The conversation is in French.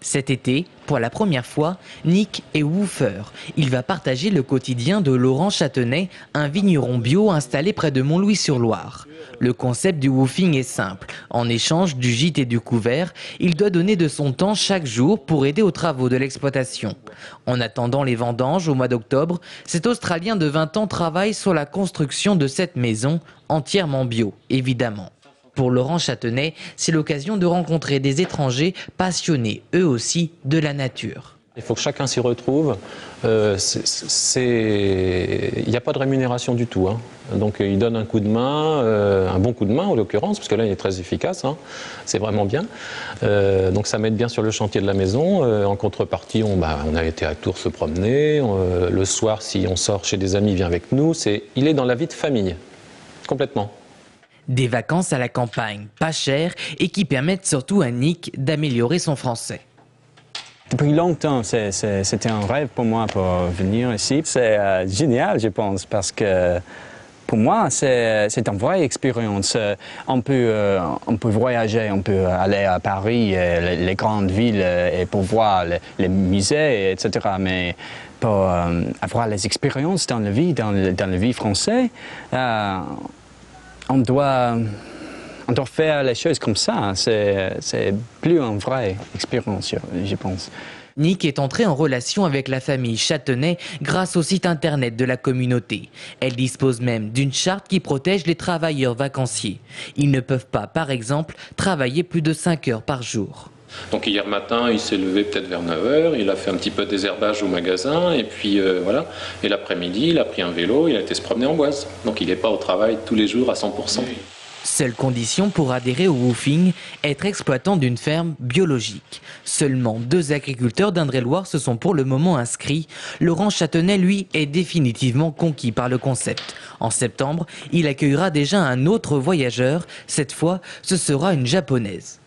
Cet été, pour la première fois, Nick est woofer. Il va partager le quotidien de Laurent Châtenay, un vigneron bio installé près de Montlouis-sur-Loire. Le concept du woofing est simple. En échange du gîte et du couvert, il doit donner de son temps chaque jour pour aider aux travaux de l'exploitation. En attendant les vendanges au mois d'octobre, cet Australien de 20 ans travaille sur la construction de cette maison, entièrement bio, évidemment. Pour Laurent Châtenay, c'est l'occasion de rencontrer des étrangers passionnés, eux aussi, de la nature. Il faut que chacun s'y retrouve. Il n'y a pas de rémunération du tout, hein. Donc il donne un coup de main, un bon coup de main en l'occurrence, parce que là il est très efficace, hein. C'est vraiment bien. Donc ça m'aide bien sur le chantier de la maison. En contrepartie, on a été à Tours se promener. Le soir, si on sort chez des amis, il vient avec nous. Il est dans la vie de famille, complètement. Des vacances à la campagne, pas chères et qui permettent surtout à Nick d'améliorer son français. Depuis longtemps, c'était un rêve pour moi pour venir ici. C'est génial, je pense, parce que pour moi, c'est une vraie expérience. On peut voyager, on peut aller à Paris, les grandes villes, et pour voir les musées, etc. Mais pour avoir les expériences dans la vie française, on doit faire les choses comme ça. C'est plus une vraie expérience, je pense. Nick est entré en relation avec la famille Châtenay grâce au site internet de la communauté. Elle dispose même d'une charte qui protège les travailleurs vacanciers. Ils ne peuvent pas, par exemple, travailler plus de 5 heures par jour. Donc hier matin, il s'est levé peut-être vers 9 h, il a fait un petit peu de désherbage au magasin, et puis voilà. Et l'après-midi, il a pris un vélo, il a été se promener en boise. Donc il n'est pas au travail tous les jours à 100%. Seule condition pour adhérer au woofing, être exploitant d'une ferme biologique. Seulement 2 agriculteurs d'Indre-et-Loire se sont pour le moment inscrits. Laurent Châtenay, lui, est définitivement conquis par le concept. En septembre, il accueillera déjà un autre voyageur. Cette fois, ce sera une japonaise.